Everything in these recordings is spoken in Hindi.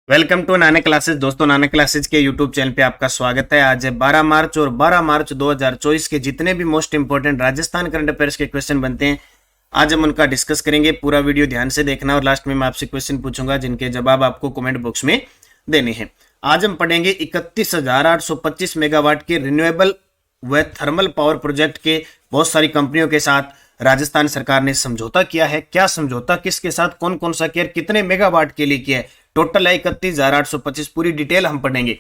Welcome to Nanak classes. दोस्तों, नानक क्लासेस के यूट्यूब चैनल पे आपका स्वागत है। आज है 12 मार्च और 12 मार्च 2024 के जितने भी most important Rajasthan current affairs के क्वेश्चन बनते हैं, आज हम उनका डिस्कस करेंगे। पूरा वीडियो ध्यान से देखना और लास्ट में मैं आपसे क्वेश्चन पूछूंगा जिनके जवाब आपको कमेंट बॉक्स में देने हैं। आज हम पढ़ेंगे 31,825 मेगावाट के रिन्यूएबल व थर्मल पावर प्रोजेक्ट के बहुत सारी कंपनियों के साथ राजस्थान सरकार ने समझौता किया है। क्या समझौता किसके साथ, कौन कौन सा केयर, कितने मेगावाट के लिए किया है, टोटल है 31,825। पूरी डिटेल हम पढ़ेंगे।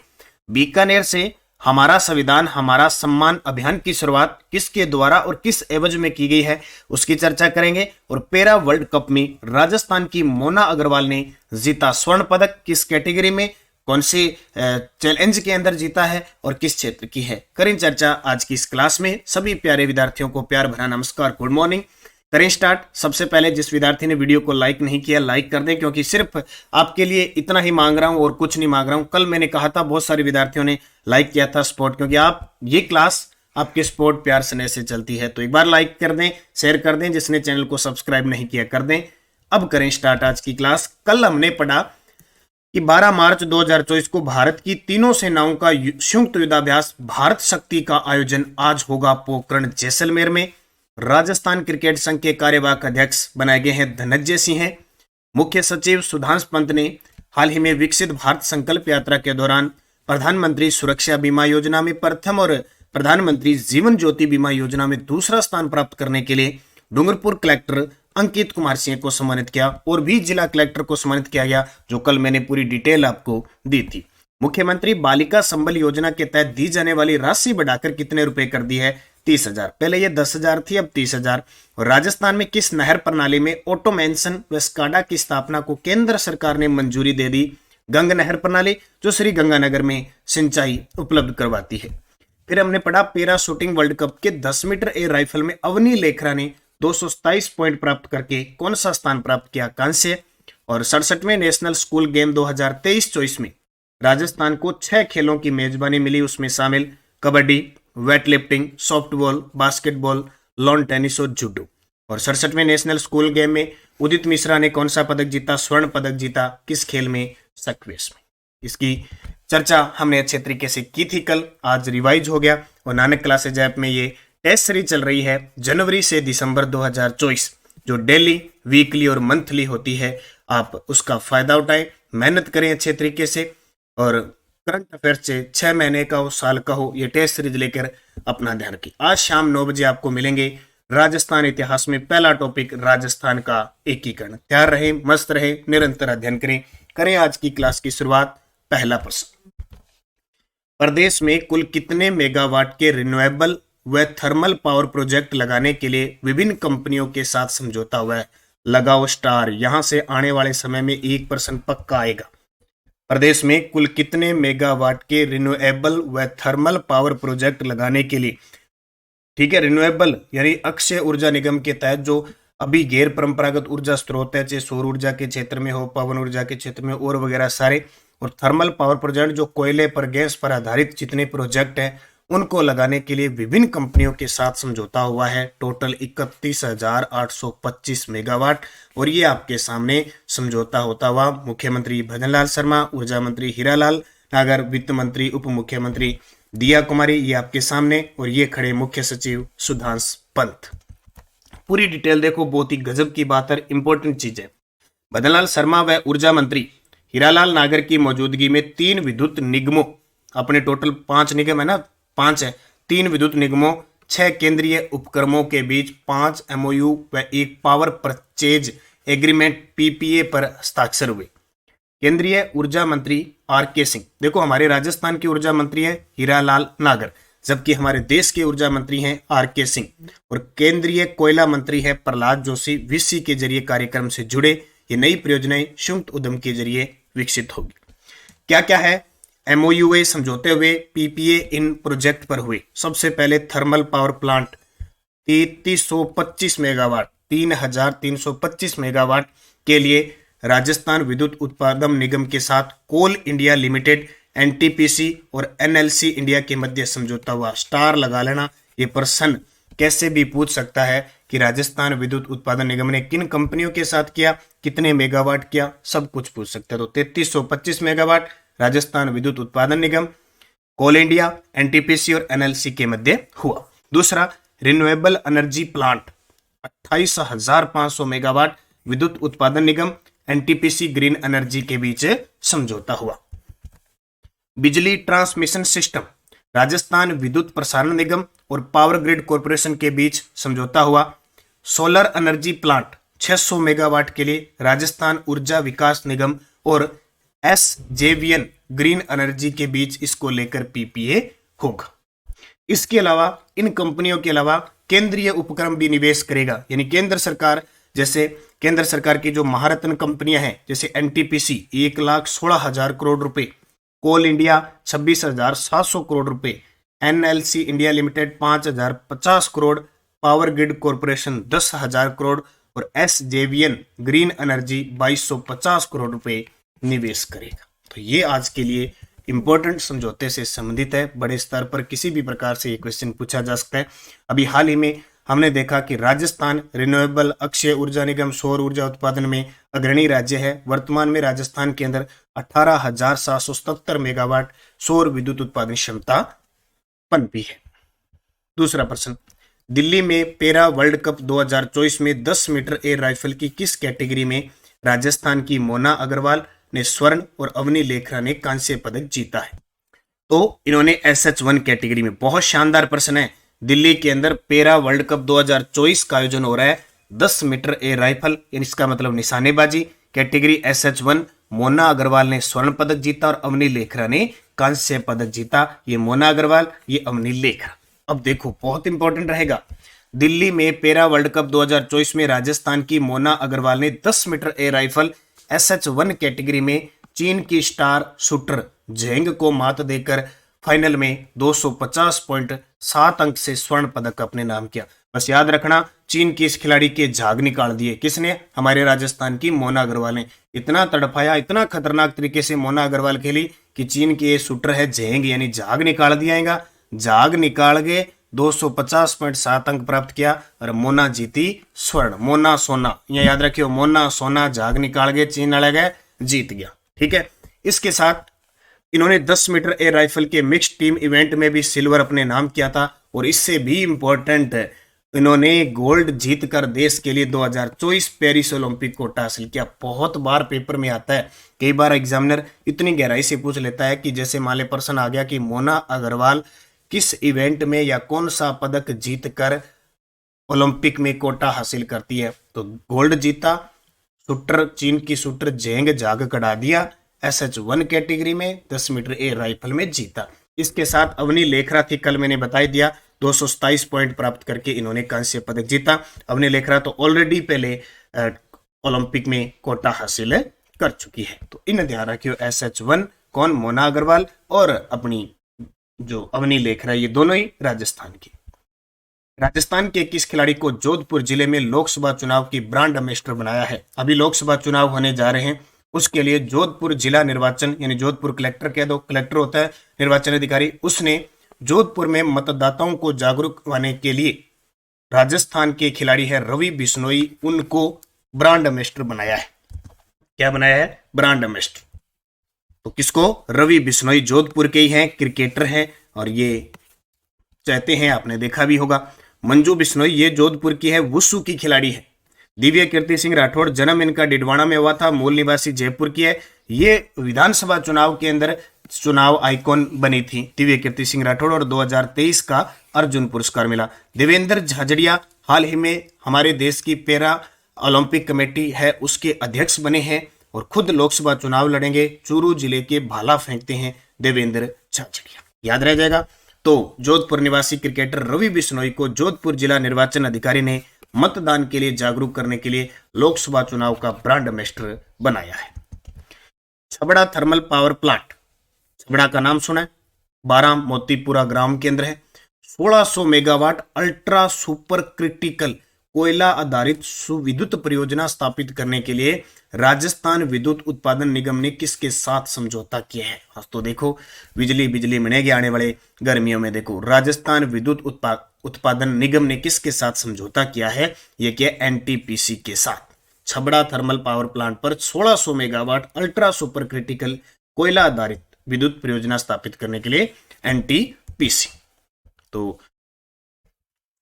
बीकानेर से हमारा संविधान हमारा सम्मान अभियान की शुरुआत किसके द्वारा और किस एवज में की गई है, उसकी चर्चा करेंगे। और पैरा वर्ल्ड कप में राजस्थान की मोना अग्रवाल ने जीता स्वर्ण पदक, किस कैटेगरी में, कौन से चैलेंज के अंदर जीता है और किस क्षेत्र की है, करें चर्चा आज की इस क्लास में। सभी प्यारे विद्यार्थियों को प्यार भरा नमस्कार, गुड मॉर्निंग। करें स्टार्ट। सबसे पहले जिस विद्यार्थी ने वीडियो को लाइक नहीं किया, लाइक कर दें, क्योंकि सिर्फ आपके लिए इतना ही मांग रहा हूं और कुछ नहीं मांग रहा हूं। कल मैंने कहा था, बहुत सारे विद्यार्थियों ने लाइक किया था सपोर्ट, क्योंकि आप ये क्लास आपके सपोर्ट प्यार स्नेह से चलती है। तो एक बार लाइक कर दें, शेयर कर दें, जिसने चैनल को सब्सक्राइब नहीं किया कर दें। अब करें स्टार्ट आज की क्लास। कल हमने पढ़ा कि 12 मार्च 2024 को भारत की तीनों सेनाओं का संयुक्त युद्धाभ्यास भारत शक्ति का आयोजन आज होगा पोखरण जैसलमेर में। राजस्थान क्रिकेट संघ के कार्यवाहक अध्यक्ष बनाए गए हैं धनंजय सिंह। मुख्य सचिव सुधांशु पंत ने हाल ही में विकसित भारत संकल्प यात्रा के दौरान प्रधानमंत्री सुरक्षा बीमा योजना में प्रथम और प्रधानमंत्री जीवन ज्योति बीमा योजना में दूसरा स्थान प्राप्त करने के लिए डूंगरपुर कलेक्टर अंकित कुमार सिंह को सम्मानित किया और भी जिला कलेक्टर को सम्मानित किया गया, जो कल मैंने पूरी डिटेल आपको दी थी। मुख्यमंत्री बालिका संबल योजना के तहत दी जाने वाली राशि बढ़ाकर कितने रुपए कर दी है, 30,000। पहले ये 10,000 थी, अब 30,000। और राजस्थान में किस नहर प्रणाली में ऑटोमेंशन व स्काडा की स्थापना को केंद्र सरकार ने मंजूरी दे दी, गंग नहर प्रणाली, जो श्री गंगानगर में सिंचाई उपलब्ध करवाती है। फिर हमने पढ़ा पैरा शूटिंग वर्ल्ड कप के 10 मीटर एयर राइफल में अवनी लेखरा ने 227 पॉइंट प्राप्त करके कौन सा स्थान प्राप्त किया, कांस्य। और 67वें नेशनल स्कूल गेम 2023-24 में राजस्थान को 6 खेलों की मेजबानी मिली, उसमें शामिल kabaddi, weight lifting, softball, basketball, lawn tennis और जूडो। और 67वें नेशनल स्कूल गेम में उदित मिश्रा ने कौन सा पदक जीता, स्वर्ण पदक जीता, किस खेल में, स्क्वैश में। इसकी चर्चा हमने अच्छे तरीके से की थी कल, आज रिवाइज हो गया। और नानक क्लासेज ऐप में ये टेस्ट सीरीज चल रही है जनवरी से दिसंबर 2024, जो डेली, वीकली और मंथली होती है। आप उसका फायदा उठाएं, मेहनत करें अच्छे तरीके से, और करंट अफेयर से 6 महीने का हो, साल का हो, ये टेस्ट सीरीज लेकर अपना ध्यान रखें। आज शाम 9 बजे आपको मिलेंगे राजस्थान इतिहास में पहला टॉपिक राजस्थान का एकीकरण। तैयार रहे, मस्त रहे, निरंतर अध्ययन करें आज की क्लास की शुरुआत। पहला प्रश्न, प्रदेश में कुल कितने मेगावाट के रिन्यूएबल व थर्मल पावर प्रोजेक्ट लगाने के लिए विभिन्न कंपनियों के साथ समझौता हुआ है? लगाओ स्टार। यहां से आने वाले समय में 1% पक्का आएगा। प्रदेश में कुल कितने मेगावाट के रिन्यूएबल व थर्मल पावर प्रोजेक्ट लगाने के लिए, ठीक है, रिन्यूएबल यानी अक्षय ऊर्जा निगम के तहत जो अभी गैर परंपरागत ऊर्जा स्रोत है, चाहे सौर ऊर्जा के क्षेत्र में हो, पवन ऊर्जा के क्षेत्र में और वगैरह सारे, और थर्मल पावर प्रोजेक्ट जो कोयले पर, गैस पर आधारित जितने प्रोजेक्ट हैं, उनको लगाने के लिए विभिन्न कंपनियों के साथ समझौता हुआ है। Total 31,825 megawatt. और ये आपके सामने समझौता होता हुआ मुख्यमंत्री भजनलाल शर्मा, ऊर्जा मंत्री हीरालाल नागर, वित्त मंत्री उप मुख्यमंत्री दिया कुमारी, ये आपके सामने, और ये खड़े मुख्य सचिव सुधांशु पंत। पूरी डिटेल देखो, बहुत ही गजब की बात है, इंपॉर्टेंट चीज है। भजनलाल शर्मा व ऊर्जा मंत्री हीरालाल नागर की मौजूदगी में 3 विद्युत निगमों, अपने टोटल 5 निगम है ना, 5 है, 3 विद्युत निगमों, 6 केंद्रीय उपक्रमों के बीच 5 MOU व 1 पावर परचेज एग्रीमेंट PPA पर हस्ताक्षर हुए। केंद्रीय ऊर्जा मंत्री RK सिंह, देखो हमारे राजस्थान के ऊर्जा मंत्री है हीरालाल नागर, जबकि हमारे देश के ऊर्जा मंत्री हैं RK सिंह। और केंद्रीय कोयला मंत्री है प्रहलाद जोशी। VC के जरिए कार्यक्रम से जुड़े ये नई परियोजनाएं संयुक्त उद्यम के जरिए विकसित होगी। क्या क्या है? MOU समझौते हुए PPA इन प्रोजेक्ट पर हुए। सबसे पहले thermal power plant 3325 megawatt, 3,325 megawatt के लिए राजस्थान विद्युत उत्पादन निगम के साथ कोल इंडिया लिमिटेड, NTPC और NLC इंडिया के मध्य समझौता हुआ। स्टार लगा लेना, ये प्रश्न कैसे भी पूछ सकता है कि राजस्थान विद्युत उत्पादन निगम ने किन कंपनियों के साथ किया, कितने मेगावाट किया, सब कुछ पूछ सकते हैं। तो 3325 मेगावाट राजस्थान विद्युत उत्पादन निगम, कोल इंडिया, एनटीपीसी और एनएलसी के मध्य हुआ। दूसरा, रिन्यूएबल एनर्जी प्लांट 28,500 मेगावाट विद्युत उत्पादन निगम एनटीपीसी ग्रीन एनर्जी के बीच समझौता हुआ। बिजली ट्रांसमिशन सिस्टम राजस्थान विद्युत प्रसारण निगम और पावर ग्रिड कॉरपोरेशन के बीच समझौता हुआ। सोलर एनर्जी प्लांट 600 मेगावाट के लिए राजस्थान ऊर्जा विकास निगम और एसजेवीएन ग्रीन एनर्जी के बीच इसको लेकर पीपीए होगा। इसके अलावा इन कंपनियों के अलावा केंद्रीय उपक्रम भी निवेश करेगा, यानी केंद्र सरकार, जैसे केंद्र सरकार की जो महारत्न कंपनियां हैं जैसे एनटीपीसी 1,16,000 करोड़ रुपए, कोल इंडिया 26,700 करोड़ रुपए, NLC India limited 5,050 crore, power grid corporation 10,000 crore और एसजेवीएन ग्रीन एनर्जी 2,250 करोड़ रुपए निवेश करेगा। तो ये आज के लिए इंपॉर्टेंट समझौते से संबंधित है। बड़े स्तर पर किसी भी प्रकार से ये क्वेश्चन पूछा जा सकता है। अभी हाल ही में हमने देखा कि राजस्थान रिन्यूएबल अक्षय ऊर्जा निगम सौर ऊर्जा उत्पादन में अग्रणी राज्य है। वर्तमान में राजस्थान के अंदर 18,777 मेगावाट सौर विद्युत उत्पादन क्षमता पनपी है। दूसरा प्रश्न, दिल्ली में पैरा वर्ल्ड कप 2024 में 10 मीटर एयर राइफल की किस कैटेगरी में राजस्थान की मोना अग्रवाल ने स्वर्ण और अवनी लेखरा ने कांस्य पदक जीता है? तो इन्होंने SH1 कैटेगरी में, बहुत शानदार प्रश्न है। दिल्ली के अंदर पैरा वर्ल्ड कप 2024 का आयोजन हो रहा है। 10 मीटर एयर राइफल, इसका मतलब निशानेबाजी, कैटेगरी SH1, मोना अग्रवाल ने स्वर्ण पदक जीता और अवनी लेखरा ने कांस्य पदक जीता। ये मोना अग्रवाल, ये अवनी लेखरा। अब देखो बहुत इंपॉर्टेंट रहेगा, दिल्ली में पैरा वर्ल्ड कप 2024 में राजस्थान की मोना अग्रवाल ने 10 metre air rifle SH1 category में चीन की स्टार शूटर झेंग को मात देकर फाइनल में 250.7 अंक से स्वर्ण पदक अपने नाम किया। बस याद रखना, चीन की इस खिलाड़ी के झाग निकाल दिए। किसने? हमारे राजस्थान की मोना अग्रवाल ने। इतना तड़पाया, इतना खतरनाक तरीके से मोना अग्रवाल खेली कि चीन की ये शूटर है झेंग, यानी झाग निकाल दिया। झाग निकाल के 250.7 अंक प्राप्त किया और मोना जीती स्वर्ण। मोना सोना, यह याद रखियो, मोना सोना, झाग निकाल के चीन वाले गए, जीत गया। ठीक है, इसके साथ इन्होंने 10 मीटर एयर राइफल के मिक्स्ड टीम इवेंट में भी सिल्वर अपने नाम किया था। और इससे भी इंपॉर्टेंट, इन्होंने गोल्ड जीतकर देश के लिए 2024 पेरिस ओलंपिक कोटा हासिल किया। बहुत बार पेपर में आता है, कई बार एग्जामिनर इतनी गहराई से पूछ लेता है कि जैसे मान ले प्रश्न आ गया कि मोना अग्रवाल किस इवेंट में या कौन सा पदक जीतकर ओलंपिक में कोटा हासिल करती है, तो गोल्ड जीता, शूटर चीन की शूटर झेंग झाग कड़ा दिया, SH1 कैटेगरी में 10 मीटर एयर राइफल में जीता। इसके साथ अवनी लेखरा थी, कल मैंने बताई दिया, 227 पॉइंट प्राप्त करके इन्होंने कांस्य पदक जीता। अवनी लेखरा तो ऑलरेडी पहले ओलंपिक में कोटा हासिल कर चुकी है। तो इन ध्यान रखियो, SH1 कौन? मोना अग्रवाल और अपनी जो अवनी लेखरा, ये दोनों ही राजस्थान की। राजस्थान के किस खिलाड़ी को जोधपुर जिले में लोकसभा चुनाव की ब्रांड एम्बेसडर बनाया है? अभी लोकसभा चुनाव होने जा रहे हैं, उसके लिए जोधपुर जिला निर्वाचन, यानी जोधपुर कलेक्टर कह दो, कलेक्टर होता है निर्वाचन अधिकारी, उसने जोधपुर में मतदाताओं को जागरूक करने के लिए राजस्थान के खिलाड़ी है रवि बिश्नोई, उनको ब्रांड एम्बेसडर बनाया है। क्या बनाया है? Brand ambassador. तो किसको? रवि बिश्नोई, जोधपुर के ही हैं, क्रिकेटर हैं और ये चाहते हैं, आपने देखा भी होगा। मंजू बिश्नोई, ये जोधपुर की है, वुशु की खिलाड़ी है। दिव्य कीर्ति सिंह राठौड़, जन्म इनका डिडवाना में हुआ था, मूल निवासी जयपुर की है। ये विधानसभा चुनाव के अंदर चुनाव आइकॉन बनी थी दिव्य कीर्ति सिंह राठौड़ और 2023 का अर्जुन पुरस्कार मिला। देवेंद्र झाझड़िया हाल ही में हमारे देश की पैरा ओलंपिक कमेटी है उसके अध्यक्ष बने हैं और खुद लोकसभा चुनाव लड़ेंगे। चूरू जिले के भाला फेंकते हैं देवेंद्र झाझड़िया, याद रह जाएगा। तो जोधपुर निवासी क्रिकेटर रवि बिश्नोई को जोधपुर जिला निर्वाचन अधिकारी ने मतदान के लिए जागरूक करने के लिए लोकसभा चुनाव का ब्रांड एम्बेसडर बनाया है। Chhabra thermal power plant, Chhabra का नाम सुना है, 12 मोतीपुरा ग्राम केंद्र है। 1600 मेगावाट अल्ट्रा सुपर क्रिटिकल कोयला आधारित विद्युत परियोजना स्थापित करने के लिए राजस्थान विद्युत उत्पादन निगम ने किसके साथ समझौता किया है? हाँ तो देखो, बिजली बिजली मिलेगी आने वाले गर्मियों में। देखो, राजस्थान विद्युत उत्पादन निगम ने किसके साथ समझौता किया है? ये किया एनटीपीसी के साथ। छबड़ा थर्मल पावर प्लांट पर 1600 मेगावाट अल्ट्रा सुपर क्रिटिकल कोयला आधारित विद्युत परियोजना स्थापित करने के लिए एनटीपीसी। तो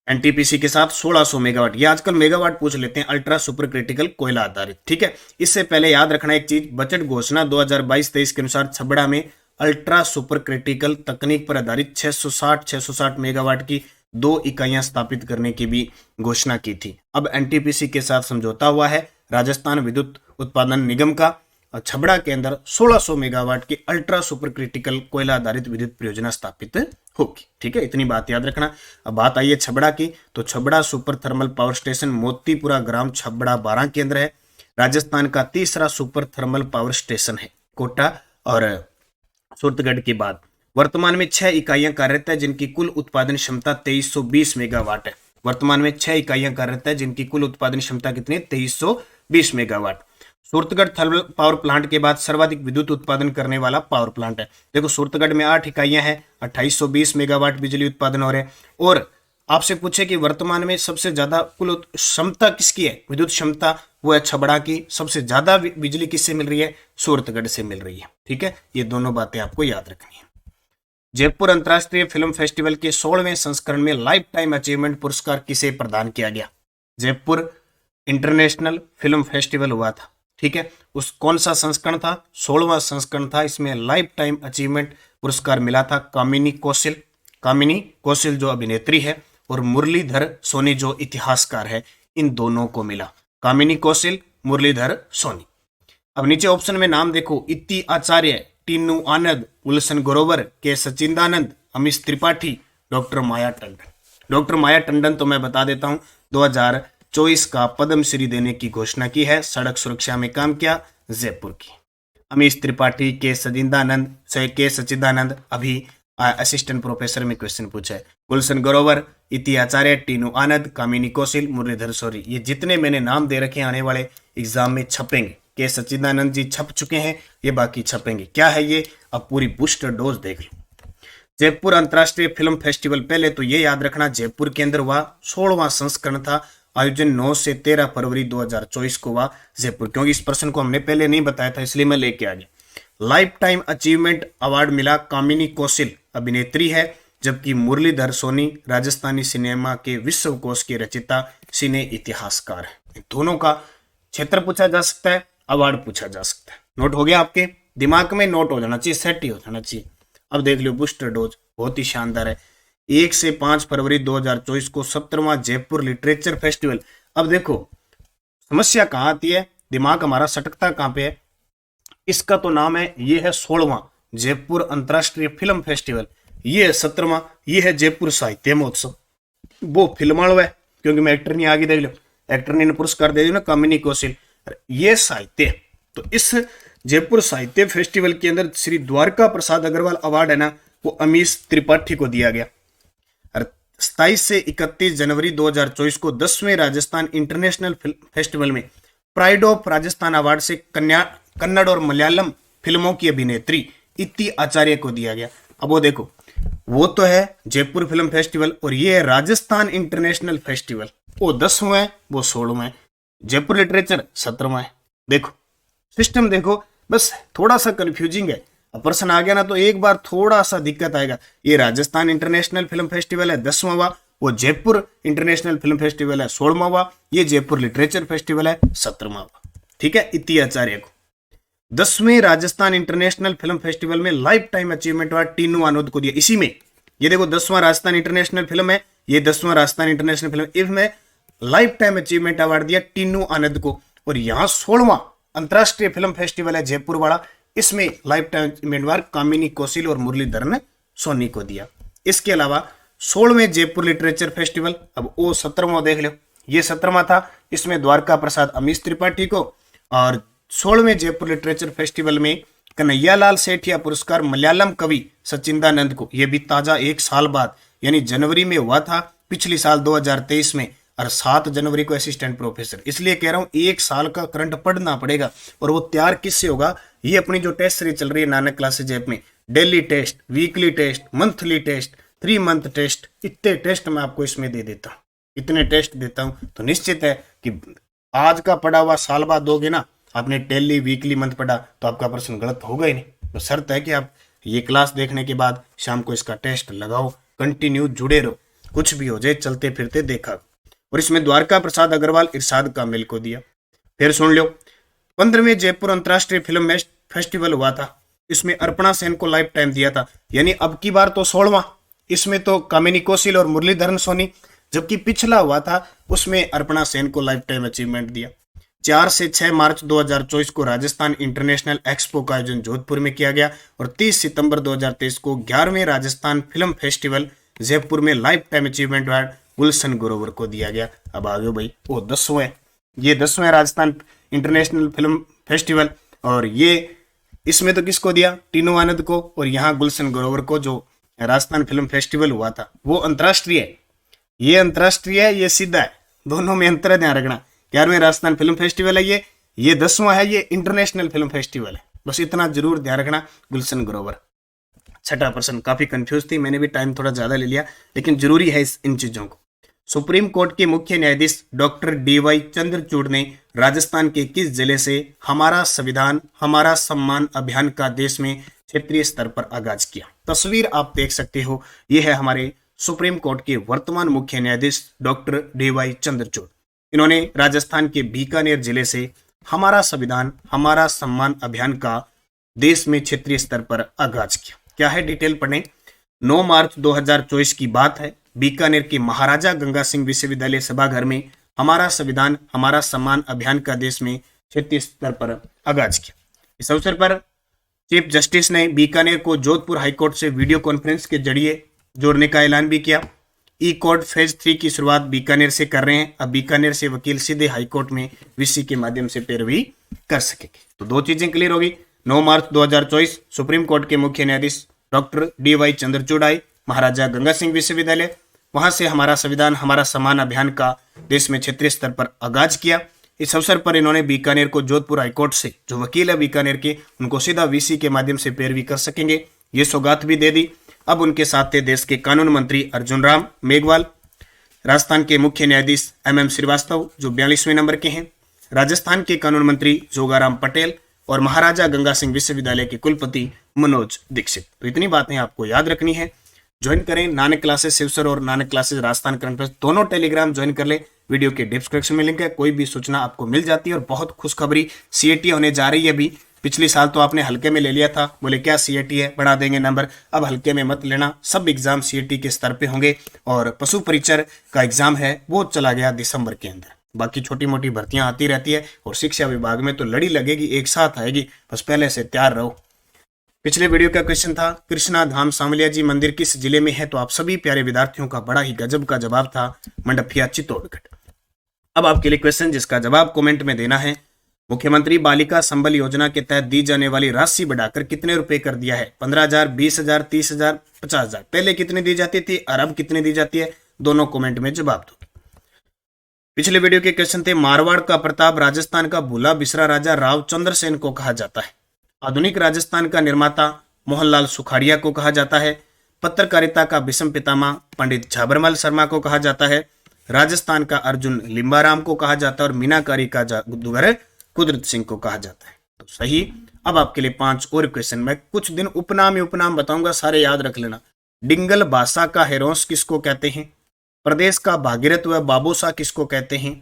एनटीपीसी के साथ 1600 मेगावाट, ये आजकल मेगावाट पूछ लेते हैं, अल्ट्रा सुपर क्रिटिकल कोयला आधारित। ठीक है, इससे पहले याद रखना एक चीज, बजट घोषणा 2022-23 के अनुसार छबड़ा में अल्ट्रा सुपर क्रिटिकल तकनीक पर आधारित 660 मेगावाट की 2 इकाइयां स्थापित करने की भी घोषणा की थी। अब एनटीपीसी के साथ समझौता हुआ है राजस्थान विद्युत उत्पादन निगम का, और छबड़ा के अंदर 1600 मेगावाट की अल्ट्रा सुपर क्रिटिकल कोयला आधारित विद्युत परियोजना स्थापित होगी। ठीक है, इतनी बात याद रखना। अब बात आई है छबड़ा की, तो Chhabra super thermal power station Motipura ग्राम छबड़ा 12 केंद्र है। राजस्थान का तीसरा सुपर थर्मल पावर स्टेशन है, कोटा और सूरतगढ़ के बाद। वर्तमान में 6 इकाइयां कार्यरत है जिनकी कुल उत्पादन क्षमता 2320 मेगावाट है। वर्तमान में 6 इकाइयां कार्यरत है जिनकी कुल उत्पादन क्षमता कितनी है? 2320 megawatt. Suratgarh thermal power plant के बाद सर्वाधिक विद्युत उत्पादन करने वाला पावर प्लांट है। देखो, सूरतगढ़ में 8 इकाइयां हैं, 2820 मेगावाट बिजली उत्पादन हो रहे हैं। और आपसे पूछे कि वर्तमान में सबसे ज्यादा कुल क्षमता किसकी है, विद्युत क्षमता, वो है छबड़ा की। सबसे ज्यादा बिजली किससे मिल रही है? सूरतगढ़ से मिल रही है। ठीक है, ये दोनों बातें आपको याद रखनी है। जयपुर अंतर्राष्ट्रीय फिल्म फेस्टिवल के 16वें संस्करण में लाइफ टाइम अचीवमेंट पुरस्कार किसे प्रदान किया गया? जयपुर इंटरनेशनल फिल्म फेस्टिवल हुआ था। ठीक है, उस कौन सा संस्करण था? 16वां संस्करण था। इसमें लाइफ टाइम अचीवमेंट पुरस्कार मिला था कामिनी कौशल जो अभिनेत्री है, और मुरलीधर सोनी जो इतिहासकार है, इन दोनों को मिला। कामिनी कौशल, मुरलीधर सोनी। अब नीचे ऑप्शन में नाम देखो, इति आचार्य, टीनू आनंद, गुलशन ग्रोवर, के सचिदानंद, अमिश त्रिपाठी, डॉक्टर माया टंडन। डॉक्टर माया टंडन तो मैं बता देता हूं, 2024 का पद्म श्री देने की घोषणा की है। सड़क सुरक्षा में काम किया, जयपुर की। अमिश त्रिपाठी, के सचिदानंद अभी असिस्टेंट प्रोफेसर में क्वेश्चन पूछा है। गुलशन ग्रोवर, इति आचार्य, टीनू आनंद, कामिनी कौशल, मुरलीधर सोनी, ये जितने मैंने नाम दे रखे आने वाले एग्जाम में छपेंगे। के सचिदानंद जी छप चुके हैं, ये बाकी छपेंगे। क्या है ये? अब पूरी बूस्टर डोज देख लो। जयपुर अंतर्राष्ट्रीय फिल्म फेस्टिवल, पहले तो ये याद रखना जयपुर के अंदर हुआ, 16वां संस्करण था। आयोजन 9 से 13 फरवरी 2024 को हुआ जयपुर। क्योंकि इस प्रश्न को हमने पहले नहीं बताया था, इसलिए मैं लेके आ गया। लाइफ टाइम अचीवमेंट अवार्ड मिला कामिनी कौशल, अभिनेत्री है, जबकि मुरलीधर सोनी राजस्थानी सिनेमा के विश्वकोश के रचयिता, सिने इतिहासकार है। दोनों का क्षेत्र पूछा जा सकता है, अवार्ड पूछा जा सकता है। नोट हो गया आपके दिमाग में? नोट हो जाना चाहिए, सेट ही हो जाना चाहिए। अब देख लो बूस्टर डोज, बहुत ही शानदार है। 1 से 5 फरवरी 2024 को 17वां जयपुर लिटरेचर फेस्टिवल। अब देखो समस्या कहाँ आती है, दिमाग हमारा सटकता कहाँ पे है। इसका तो नाम है, ये है 16वां जयपुर अंतर्राष्ट्रीय फिल्म फेस्टिवल, ये है 17वां, ये है जयपुर साहित्य महोत्सव। वो फिल्माणु है, क्योंकि मैं एक्टर नहीं, आगे देख लो, एक्टर ने पुरस्कार दे दिया ना कामिनी कौशल, ये साहित्य। तो इस जयपुर साहित्य फेस्टिवल के अंदर श्री द्वारका प्रसाद अग्रवाल अवार्ड है ना, वो अमीश त्रिपाठी को दिया गया। 27 से 31 जनवरी 2024 को 10वें राजस्थान इंटरनेशनल फिल्म फेस्टिवल में प्राइड ऑफ राजस्थान अवार्ड से कन्नड़ और मलयालम फिल्मों की अभिनेत्री इति आचार्य को दिया गया। अब वो देखो, वो तो है जयपुर फिल्म फेस्टिवल, और ये है राजस्थान इंटरनेशनल फेस्टिवल, वो 10वां है, वो 16वां है। जयपुर लिटरेचर 17वां है। देखो सिस्टम देखो, बस थोड़ा सा कंफ्यूजिंग है। प्रश्न आ गया ना तो एक बार थोड़ा सा दिक्कत आएगा। ये राजस्थान इंटरनेशनल फिल्म फेस्टिवल है 10वां, वो जयपुर इंटरनेशनल फिल्म फेस्टिवल है 16वां, ये जयपुर लिटरेचर फेस्टिवल है 17वां। ठीक है, इति आचार्य को 10वें राजस्थान इंटरनेशनल फिल्म फेस्टिवल में lifetime achievement award Tinu Anand को दिया। इसी में ये देखो 10वां राजस्थान इंटरनेशनल फिल्म है, ये 10वां राजस्थान इंटरनेशनल फिल्म, इसमें लाइफ टाइम अचीवमेंट अवार्ड दिया टीनू आनंद को। और यहाँ 16वां अंतरराष्ट्रीय फिल्म फेस्टिवल है जयपुर वाला, इसमें life time achievement award Kamini Kaushal और मुरलीधर सोनी को दिया। इसके अलावा 16वें जयपुर लिटरेचर फेस्टिवल, अब वो 17वां देख लो, ये 17वां था, इसमें द्वारका प्रसाद अमीश त्रिपाठी को। और 16वें जयपुर लिटरेचर फेस्टिवल में कन्हैयालाल सेठिया पुरस्कार मलयालम कवि सचिदानंद को, यह भी ताजा 1 साल बाद यानी जनवरी में हुआ था, पिछले साल 2023 में और 7 जनवरी को असिस्टेंट प्रोफेसर। इसलिए कह रहा हूं 1 साल का करंट पढ़ना पड़ेगा। और वो तैयार किससे होगा? ये अपनी जो टेस्ट सीरीज चल रही है नानक क्लासेज ऐप में, daily test, weekly test, monthly test, 3 month test, इतने टेस्ट मैं आपको इसमें दे देता हूँ, इतने टेस्ट देता हूँ। तो निश्चित है कि आज का पढ़ा हुआ साल बाद दोगे ना, आपने डेली वीकली मंथ पढ़ा तो आपका प्रश्न गलत होगा ही नहीं। तो शर्त है कि आप ये क्लास देखने के बाद शाम को इसका टेस्ट लगाओ, कंटिन्यू जुड़े रहो, कुछ भी हो जाए चलते फिरते देखा। और इसमें द्वारका प्रसाद अग्रवाल इरशाद कामिल को दिया। फिर सुन लो, 15वें जयपुर अंतर्राष्ट्रीय फिल्म फेस्टिवल हुआ था, इसमें अर्पणा सेन को लाइफ टाइम दिया था, यानी अब की बार तो 16वां, इसमें तो कामिनी कौशिल और मुरलीधरन सोनी, जबकि पिछला हुआ था उसमें अर्पणा सेन को लाइफ टाइम अचीवमेंट दिया। 4 से 6 मार्च 2024 को राजस्थान इंटरनेशनल एक्सपो का आयोजन जोधपुर में किया गया और 30 सितंबर 2023 को 11वें राजस्थान फिल्म फेस्टिवल जयपुर में lifetime achievement award Gulshan Grover को दिया गया। अब आ गए भाई वो 10वें, ये 10वें राजस्थान इंटरनेशनल फिल्म फेस्टिवल, और ये इसमें तो किसको दिया? टीनू आनंद को, और यहाँ गुलशन ग्रोवर को। जो राजस्थान फिल्म फेस्टिवल हुआ था वो अंतर्राष्ट्रीय है, ये अंतर्राष्ट्रीय है, ये सीधा है, दोनों में अंतर है, ध्यान रखना। 11वें राजस्थान फिल्म फेस्टिवल है ये 10वां है, ये इंटरनेशनल फिल्म फेस्टिवल है, बस इतना जरूर ध्यान रखना। गुलशन ग्रोवर। छठा प्रश्न काफी कंफ्यूज थी, मैंने भी टाइम थोड़ा ज्यादा ले लिया, लेकिन जरूरी है इन चीजों को। सुप्रीम कोर्ट के मुख्य न्यायाधीश डॉक्टर DY चंद्रचूड़ ने राजस्थान के किस जिले से हमारा संविधान हमारा सम्मान अभियान का देश में क्षेत्रीय स्तर पर आगाज किया? तस्वीर आप देख सकते हो, ये है हमारे सुप्रीम कोर्ट के वर्तमान मुख्य न्यायाधीश डॉक्टर DY चंद्रचूड़। इन्होंने राजस्थान के बीकानेर जिले से हमारा संविधान हमारा सम्मान अभियान का देश में क्षेत्रीय स्तर पर आगाज किया। क्या है डिटेल पढ़ें। 9 मार्च 2024 की बात है, बीकानेर के महाराजा गंगा सिंह विश्वविद्यालय सभागार में हमारा संविधान हमारा सम्मान अभियान का देश में क्षेत्रीय स्तर पर आगाज किया। इस अवसर पर चीफ जस्टिस ने बीकानेर को जोधपुर हाईकोर्ट से वीडियो कॉन्फ्रेंस के जरिए जोड़ने का ऐलान भी किया। ई कोर्ट फेज 3 की शुरुआत बीकानेर से कर रहे हैं। अब बीकानेर से वकील सीधे हाईकोर्ट में वीसी के माध्यम से पैरवी कर सकेंगे। तो 2 चीजें क्लियर होगी। 9 मार्च 2024 सुप्रीम कोर्ट के मुख्य न्यायाधीश डॉक्टर DY चंद्रचूड़ आए महाराजा गंगा सिंह विश्वविद्यालय, वहां से हमारा संविधान हमारा सम्मान अभियान का देश में क्षेत्रीय स्तर पर आगाज किया। इस अवसर पर इन्होंने बीकानेर को जोधपुर हाईकोर्ट से जो वकील है बीकानेर के, उनको सीधा वीसी के माध्यम से पैरवी कर सकेंगे, ये सौगात भी दे दी। अब उनके साथ थे देश के कानून मंत्री अर्जुन राम मेघवाल, राजस्थान के मुख्य न्यायाधीश MM श्रीवास्तव जो 42वें नंबर के हैं, राजस्थान के कानून मंत्री जोगाराम पटेल और महाराजा गंगा सिंह विश्वविद्यालय के कुलपति मनोज दीक्षित। तो इतनी बातें आपको याद रखनी है। ज्वाइन करें नानक क्लासेस शिवसर और Nanak classes Rajasthan current affairs, दोनों टेलीग्राम ज्वाइन कर ले। वीडियो के डिस्क्रिप्शन में लिंक है, कोई भी सूचना आपको मिल जाती है। और बहुत खुशखबरी, CAT होने जा रही है अभी। पिछले साल तो आपने हल्के में ले लिया था, बोले क्या CAT है बढ़ा देंगे नंबर, अब हल्के में मत लेना, सब एग्जाम CAT के स्तर पे होंगे। और पशु परिचर का एग्जाम है वो चला गया दिसंबर के अंदर। बाकी छोटी मोटी भर्तियां आती रहती है और शिक्षा विभाग में तो लड़ी लगेगी, एक साथ आएगी, बस पहले से तैयार रहो। पिछले वीडियो का क्वेश्चन था कृष्णा धाम सामलिया जी मंदिर किस जिले में है, तो आप सभी प्यारे विद्यार्थियों का बड़ा ही गजब का जवाब था मंडफिया चित्तौड़गढ़। अब आपके लिए क्वेश्चन जिसका जवाब कमेंट में देना है। मुख्यमंत्री बालिका संबल योजना के तहत दी जाने वाली राशि बढ़ाकर कितने रुपए कर दिया है? 15,000, 20,000, 30,000, 50,000। पहले कितनी दी जाती थी और अब कितनी दी जाती है, दोनों कमेंट में जवाब दो। पिछले वीडियो के क्वेश्चन थे मारवाड़ का प्रताप राजस्थान का भूला बिसरा राजा राव चंद्रसेन को कहा जाता है। आधुनिक राजस्थान का निर्माता मोहनलाल सुखाड़िया को कहा जाता है। पत्रकारिता का विषम पितामह पंडित झाबरमल शर्मा को कहा जाता है। राजस्थान का अर्जुन लिम्बाराम को कहा जाता है और मीनाकारी का जादूगर कुदरत सिंह को कहा जाता है। तो सही। अब आपके लिए 5 और क्वेश्चन, मैं कुछ दिन उपनाम ही उपनाम बताऊंगा, सारे याद रख लेना। डिंगल भाषा का हेरोंस किसको कहते हैं? प्रदेश का भागीरथ व बाबूसा किसको कहते हैं?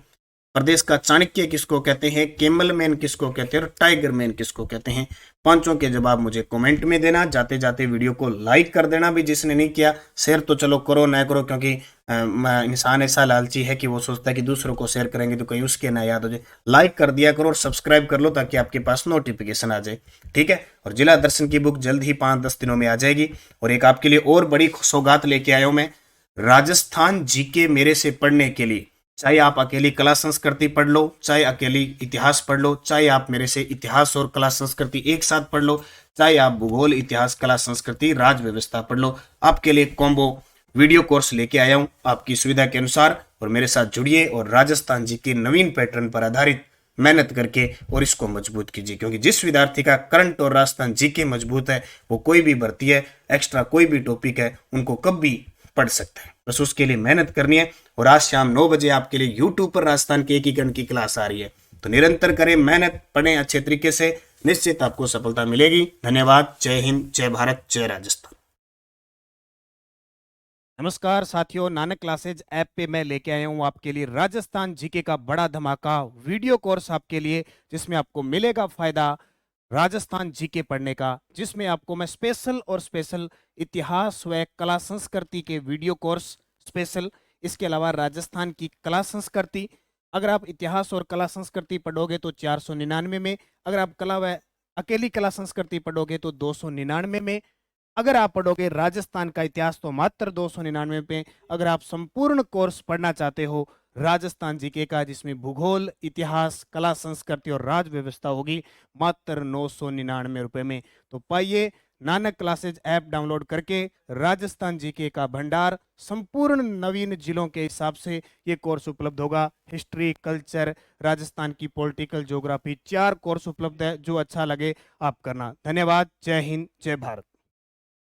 प्रदेश का चाणक्य किसको कहते हैं? कैमल मैन किसको कहते हैं और टाइगर मैन किसको कहते हैं? पांचों के जवाब मुझे कमेंट में देना। जाते जाते वीडियो को लाइक कर देना भी जिसने नहीं किया। शेयर तो चलो करो ना करो, क्योंकि इंसान ऐसा लालची है कि वो सोचता है कि दूसरों को शेयर करेंगे तो कहीं उसके ना याद हो जाए। लाइक कर दिया करो और सब्सक्राइब कर लो ताकि आपके पास नोटिफिकेशन आ जाए, ठीक है। और जिला दर्शन की बुक जल्द ही 5-10 दिनों में आ जाएगी। और एक आपके लिए और बड़ी सौगात लेके आया हूं मैं, राजस्थान जीके मेरे से पढ़ने के लिए। चाहे आप अकेली कला संस्कृति पढ़ लो, चाहे अकेली इतिहास पढ़ लो, चाहे आप मेरे से इतिहास और कला संस्कृति एक साथ पढ़ लो, चाहे आप भूगोल इतिहास कला संस्कृति राज व्यवस्था पढ़ लो, आपके लिए कॉम्बो वीडियो कोर्स लेके आया हूं आपकी सुविधा के अनुसार। और मेरे साथ जुड़िए और राजस्थान जी के नवीन पैटर्न पर आधारित मेहनत करके और इसको मजबूत कीजिए, क्योंकि जिस विद्यार्थी का करंट और राजस्थान जीके मजबूत है वो कोई भी भर्ती है, एक्स्ट्रा कोई भी टॉपिक है, उनको कब भी पढ़ सकता है। बस उसके लिए मेहनत करनी है। और आज शाम 9 बजे आपके लिए यूट्यूब पर राजस्थान के एकीकरण की क्लास आ रही है, तो निरंतर करें, मेहनत, पढ़ें अच्छे तरीके से, निश्चित आपको सफलता मिलेगी। धन्यवाद। जय हिंद, जय भारत, जय राजस्थान। नमस्कार साथियों, नानक क्लासेज ऐप पे मैं लेके आया हूँ आपके लिए राजस्थान जीके का बड़ा धमाका वीडियो कोर्स आपके लिए, जिसमें आपको मिलेगा फायदा राजस्थान जीके पढ़ने का, जिसमें आपको मैं स्पेशल और स्पेशल इतिहास व कला संस्कृति के वीडियो कोर्स स्पेशल, इसके अलावा राजस्थान की कला संस्कृति, अगर आप इतिहास और कला संस्कृति पढ़ोगे तो 499 में, अगर आप कला व अकेली कला संस्कृति पढ़ोगे तो 299 में, अगर आप पढ़ोगे राजस्थान का इतिहास तो मात्र 299 पे। अगर आप संपूर्ण कोर्स पढ़ना चाहते हो राजस्थान जीके का, जिसमें भूगोल, इतिहास, कला संस्कृति और राज व्यवस्था होगी, मात्र 999 रुपए में। तो पाइए नानक क्लासेज ऐप डाउनलोड करके राजस्थान जीके का भंडार संपूर्ण नवीन जिलों के हिसाब से ये कोर्स उपलब्ध होगा। हिस्ट्री, कल्चर, राजस्थान की पॉलिटिकल ज्योग्राफी, 4 कोर्स उपलब्ध है। जो अच्छा लगे आप करना। धन्यवाद। जय हिंद, जय भारत।